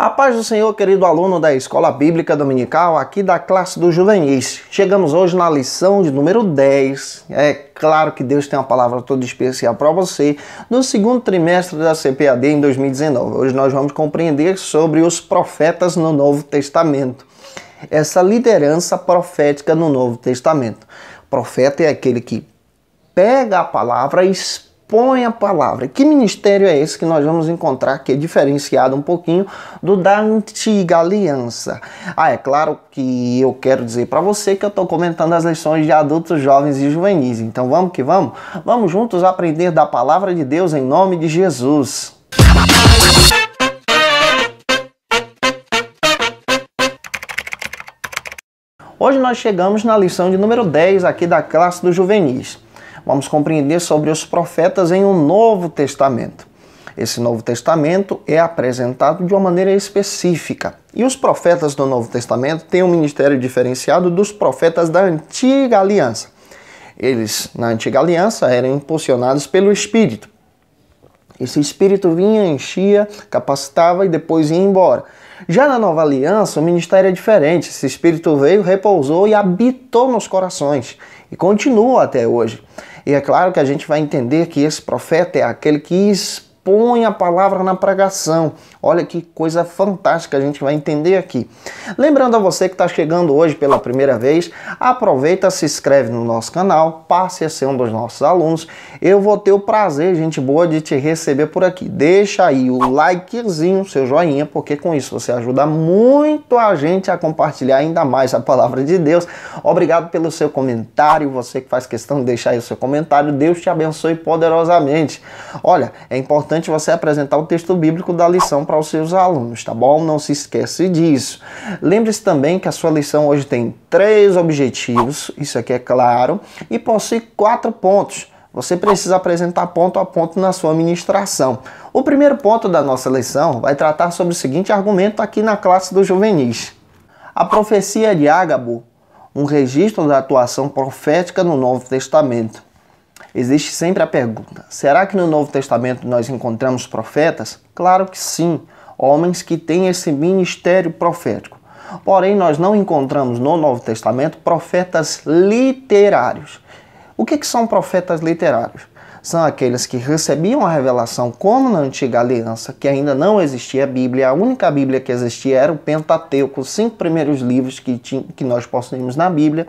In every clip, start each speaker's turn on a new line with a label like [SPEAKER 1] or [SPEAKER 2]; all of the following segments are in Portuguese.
[SPEAKER 1] A paz do Senhor, querido aluno da Escola Bíblica Dominical, aqui da classe dos juvenis. Chegamos hoje na lição de número 10. É claro que Deus tem uma palavra toda especial para você, no segundo trimestre da CPAD em 2019. Hoje nós vamos compreender sobre os profetas no Novo Testamento. Essa liderança profética no Novo Testamento. Profeta é aquele que pega a palavra e expõe a palavra. Que ministério é esse que nós vamos encontrar que é diferenciado um pouquinho do da antiga aliança? É claro que eu quero dizer para você que eu estou comentando as lições de adultos, jovens e juvenis. Então vamos que vamos? Vamos juntos aprender da palavra de Deus em nome de Jesus. Hoje nós chegamos na lição de número 10 aqui da classe dos juvenis. Vamos compreender sobre os profetas em um Novo Testamento. Esse Novo Testamento é apresentado de uma maneira específica. E os profetas do Novo Testamento têm um ministério diferenciado dos profetas da Antiga Aliança. Eles, na Antiga Aliança, eram impulsionados pelo Espírito. Esse Espírito vinha, enchia, capacitava e depois ia embora. Já na Nova Aliança, o ministério é diferente. Esse Espírito veio, repousou e habitou nos corações. E continua até hoje. E é claro que a gente vai entender que esse profeta é aquele que expõe a palavra na pregação. Olha que coisa fantástica a gente vai entender aqui. Lembrando a você que está chegando hoje pela primeira vez, aproveita, se inscreve no nosso canal, passe a ser um dos nossos alunos. Eu vou ter o prazer, gente boa, de te receber por aqui. Deixa aí o likezinho, seu joinha, porque com isso você ajuda muito a gente a compartilhar ainda mais a palavra de Deus. Obrigado pelo seu comentário, você que faz questão de deixar aí o seu comentário. Deus te abençoe poderosamente. Olha, é importante você apresentar o texto bíblico da lição para os seus alunos, tá bom? Não se esquece disso. Lembre-se também que a sua lição hoje tem 3 objetivos, isso aqui é claro, e possui 4 pontos. Você precisa apresentar ponto a ponto na sua ministração. O primeiro ponto da nossa lição vai tratar sobre o seguinte argumento aqui na classe dos juvenis. A profecia de Ágabo, um registro da atuação profética no Novo Testamento. Existe sempre a pergunta, será que no Novo Testamento nós encontramos profetas? Claro que sim, homens que têm esse ministério profético. Porém, nós não encontramos no Novo Testamento profetas literários. O que são profetas literários? São aqueles que recebiam a revelação como na Antiga Aliança, que ainda não existia a Bíblia. A única Bíblia que existia era o Pentateuco, os 5 primeiros livros que nós possuímos na Bíblia.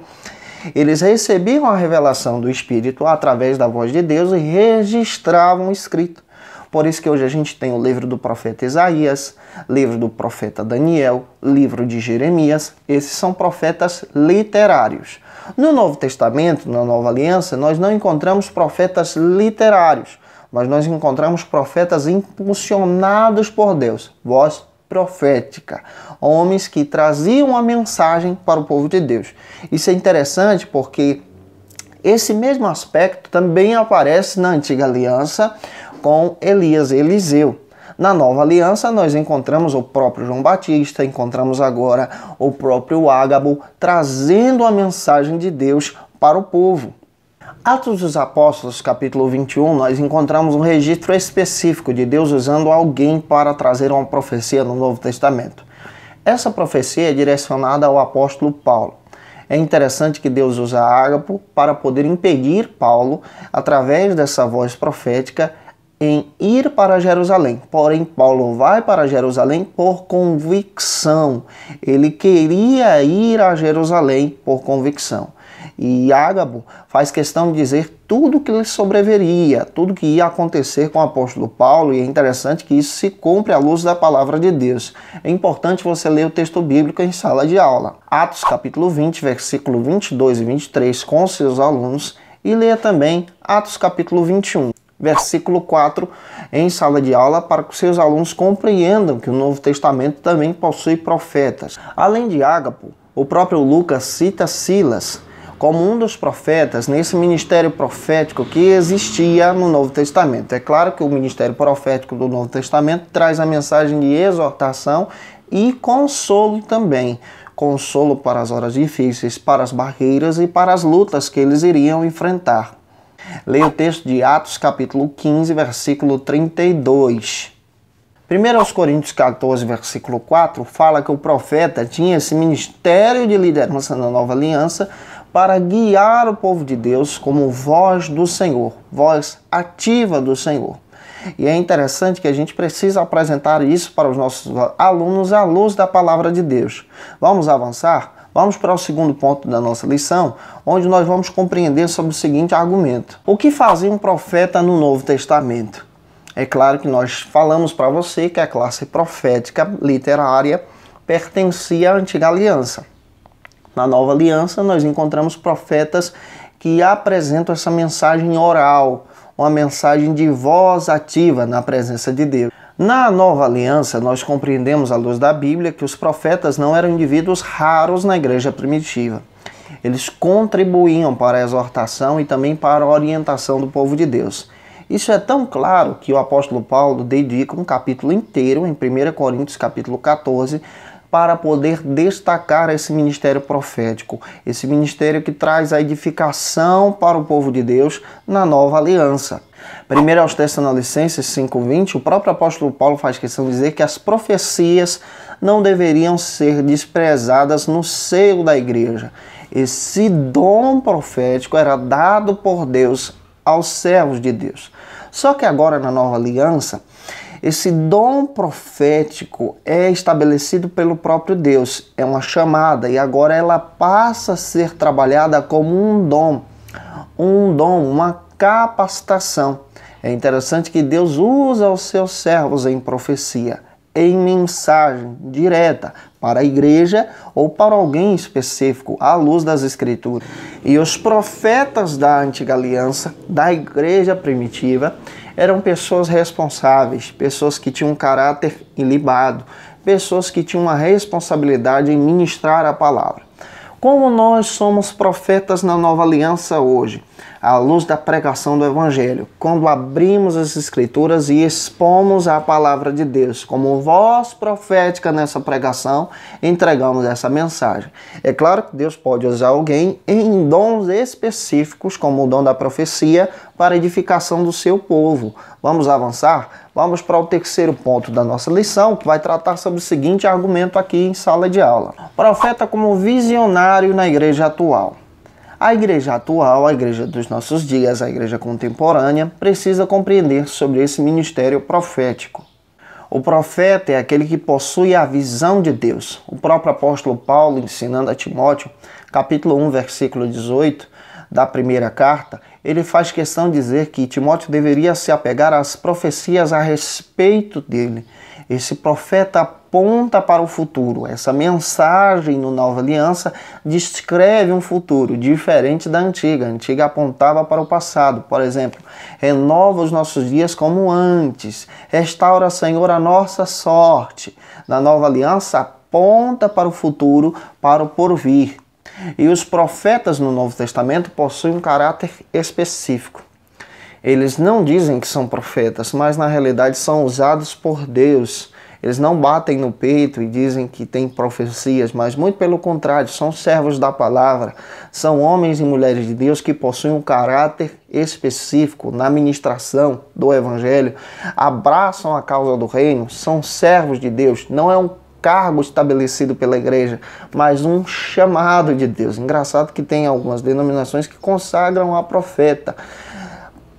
[SPEAKER 1] Eles recebiam a revelação do Espírito através da voz de Deus e registravam o escrito. Por isso que hoje a gente tem o livro do profeta Isaías, livro do profeta Daniel, livro de Jeremias. Esses são profetas literários. No Novo Testamento, na Nova Aliança, nós não encontramos profetas literários, mas nós encontramos profetas impulsionados por Deus, voz profética, homens que traziam a mensagem para o povo de Deus. Isso é interessante porque esse mesmo aspecto também aparece na Antiga Aliança com Elias e Eliseu. Na Nova Aliança nós encontramos o próprio João Batista, encontramos agora o próprio Ágabo trazendo a mensagem de Deus para o povo. Atos dos Apóstolos, capítulo 21, nós encontramos um registro específico de Deus usando alguém para trazer uma profecia no Novo Testamento. Essa profecia é direcionada ao apóstolo Paulo. É interessante que Deus usa Ágabo para poder impedir Paulo, através dessa voz profética, em ir para Jerusalém. Porém, Paulo vai para Jerusalém por convicção. Ele queria ir a Jerusalém por convicção. E Ágabo faz questão de dizer tudo que lhe sobreveria, tudo que ia acontecer com o apóstolo Paulo, e é interessante que isso se cumpre à luz da palavra de Deus. É importante você ler o texto bíblico em sala de aula. Atos capítulo 20, versículo 22 e 23 com seus alunos, e leia também Atos capítulo 21. Versículo 4, em sala de aula, para que seus alunos compreendam que o Novo Testamento também possui profetas. Além de Ágabo, o próprio Lucas cita Silas como um dos profetas nesse ministério profético que existia no Novo Testamento. É claro que o ministério profético do Novo Testamento traz a mensagem de exortação e consolo também. Consolo para as horas difíceis, para as barreiras e para as lutas que eles iriam enfrentar. Leia o texto de Atos capítulo 15, versículo 32. 1 Coríntios 14, versículo 4, fala que o profeta tinha esse ministério de liderança na nova aliança para guiar o povo de Deus como voz do Senhor, voz ativa do Senhor. E é interessante que a gente precisa apresentar isso para os nossos alunos à luz da palavra de Deus. Vamos avançar? Vamos para o segundo ponto da nossa lição, onde nós vamos compreender sobre o seguinte argumento. O que fazia um profeta no Novo Testamento? É claro que nós falamos para você que a classe profética literária pertencia à Antiga Aliança. Na Nova Aliança, nós encontramos profetas que apresentam essa mensagem oral, uma mensagem de voz ativa na presença de Deus. Na Nova Aliança, nós compreendemos à luz da Bíblia que os profetas não eram indivíduos raros na igreja primitiva. Eles contribuíam para a exortação e também para a orientação do povo de Deus. Isso é tão claro que o apóstolo Paulo dedica um capítulo inteiro, em 1 Coríntios capítulo 14, para poder destacar esse ministério profético, esse ministério que traz a edificação para o povo de Deus na nova aliança. 1 Tessalonicenses 5:20, o próprio apóstolo Paulo faz questão de dizer que as profecias não deveriam ser desprezadas no seio da igreja. Esse dom profético era dado por Deus aos servos de Deus. Só que agora na nova aliança, esse dom profético é estabelecido pelo próprio Deus, é uma chamada e agora ela passa a ser trabalhada como um dom, uma capacitação. É interessante que Deus usa os seus servos em profecia, em mensagem direta para a igreja ou para alguém específico, à luz das Escrituras. E os profetas da Antiga Aliança, da igreja primitiva, eram pessoas responsáveis, pessoas que tinham um caráter ilibado, pessoas que tinham uma responsabilidade em ministrar a palavra. Como nós somos profetas na nova aliança hoje, à luz da pregação do Evangelho, quando abrimos as Escrituras e expomos a palavra de Deus, como voz profética nessa pregação, entregamos essa mensagem. É claro que Deus pode usar alguém em dons específicos, como o dom da profecia, para a edificação do seu povo. Vamos avançar? Vamos para o terceiro ponto da nossa lição, que vai tratar sobre o seguinte argumento aqui em sala de aula. Profeta como visionário na igreja atual. A igreja atual, a igreja dos nossos dias, a igreja contemporânea, precisa compreender sobre esse ministério profético. O profeta é aquele que possui a visão de Deus. O próprio apóstolo Paulo, ensinando a Timóteo, capítulo 1, versículo 18, da primeira carta, ele faz questão de dizer que Timóteo deveria se apegar às profecias a respeito dele. Esse profeta aponta para o futuro. Essa mensagem no Nova Aliança descreve um futuro diferente da antiga. A antiga apontava para o passado. Por exemplo, renova os nossos dias como antes. Restaura, Senhor, a nossa sorte. Na Nova Aliança aponta para o futuro, para o porvir. E os profetas no Novo Testamento possuem um caráter específico. Eles não dizem que são profetas, mas na realidade são usados por Deus. Eles não batem no peito e dizem que têm profecias, mas muito pelo contrário, são servos da palavra. São homens e mulheres de Deus que possuem um caráter específico na ministração do Evangelho, abraçam a causa do reino, são servos de Deus. Não é um cargo estabelecido pela igreja, mas um chamado de Deus. Engraçado que tem algumas denominações que consagram a profeta.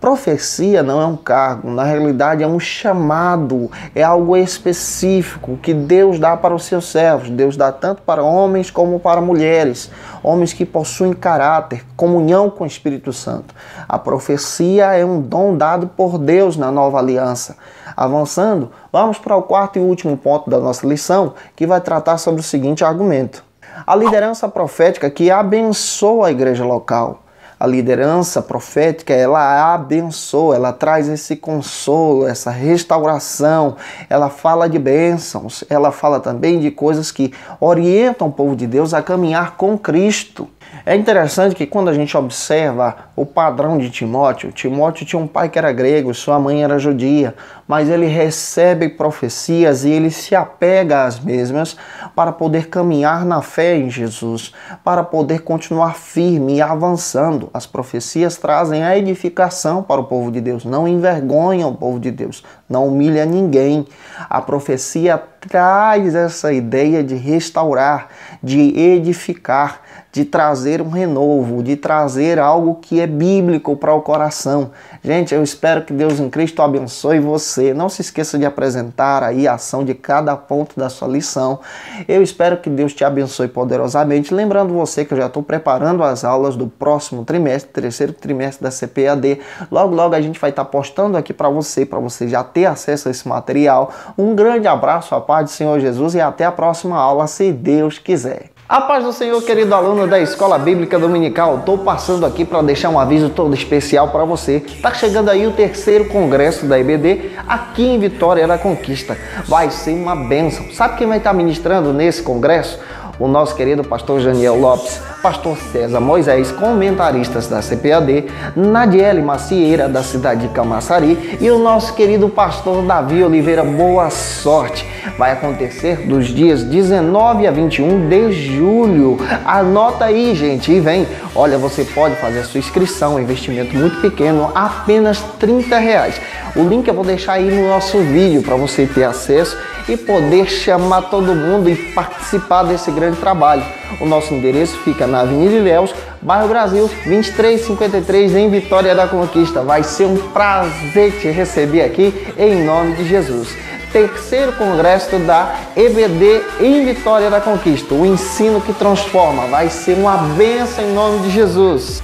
[SPEAKER 1] Profecia não é um cargo, na realidade é um chamado, é algo específico que Deus dá para os seus servos. Deus dá tanto para homens como para mulheres, homens que possuem caráter, comunhão com o Espírito Santo. A profecia é um dom dado por Deus na nova aliança. Avançando, vamos para o quarto e último ponto da nossa lição, que vai tratar sobre o seguinte argumento. A liderança profética que abençoa a igreja local. A liderança profética, ela abençoa, ela traz esse consolo, essa restauração, ela fala de bênçãos, ela fala também de coisas que orientam o povo de Deus a caminhar com Cristo. É interessante que quando a gente observa o padrão de Timóteo, Timóteo tinha um pai que era grego, sua mãe era judia, mas ele recebe profecias e ele se apega às mesmas para poder caminhar na fé em Jesus, para poder continuar firme e avançando. As profecias trazem a edificação para o povo de Deus, não envergonham o povo de Deus, não humilha ninguém. A profecia traz essa ideia de restaurar, de edificar, de trazer um renovo, de trazer algo que é bíblico para o coração. Gente, eu espero que Deus em Cristo abençoe você. Não se esqueça de apresentar aí a ação de cada ponto da sua lição. Eu espero que Deus te abençoe poderosamente. Lembrando você que eu já estou preparando as aulas do próximo trimestre, terceiro trimestre da CPAD. Logo, logo a gente vai estar postando aqui para você já ter acesso a esse material. Um grande abraço, a paz do Senhor Jesus e até a próxima aula, se Deus quiser. A paz do Senhor, querido aluno da Escola Bíblica Dominical. Estou passando aqui para deixar um aviso todo especial para você. Está chegando aí o terceiro congresso da EBD aqui em Vitória da Conquista. Vai ser uma bênção. Sabe quem vai estar ministrando nesse congresso? O nosso querido pastor Janiel Lopes, pastor César Moisés, comentaristas da CPAD, Nadiele Macieira, da cidade de Camaçari, e o nosso querido pastor Davi Oliveira. Boa sorte! Vai acontecer dos dias 19 a 21 de julho. Anota aí, gente, e vem. Olha, você pode fazer a sua inscrição, um investimento muito pequeno, apenas R$30. O link eu vou deixar aí no nosso vídeo para você ter acesso e poder chamar todo mundo e participar desse grande trabalho. O nosso endereço fica na Avenida Ilhéus, bairro Brasil, 2353, em Vitória da Conquista. Vai ser um prazer te receber aqui, em nome de Jesus. Terceiro congresso da EBD em Vitória da Conquista. O ensino que transforma. Vai ser uma bênção em nome de Jesus.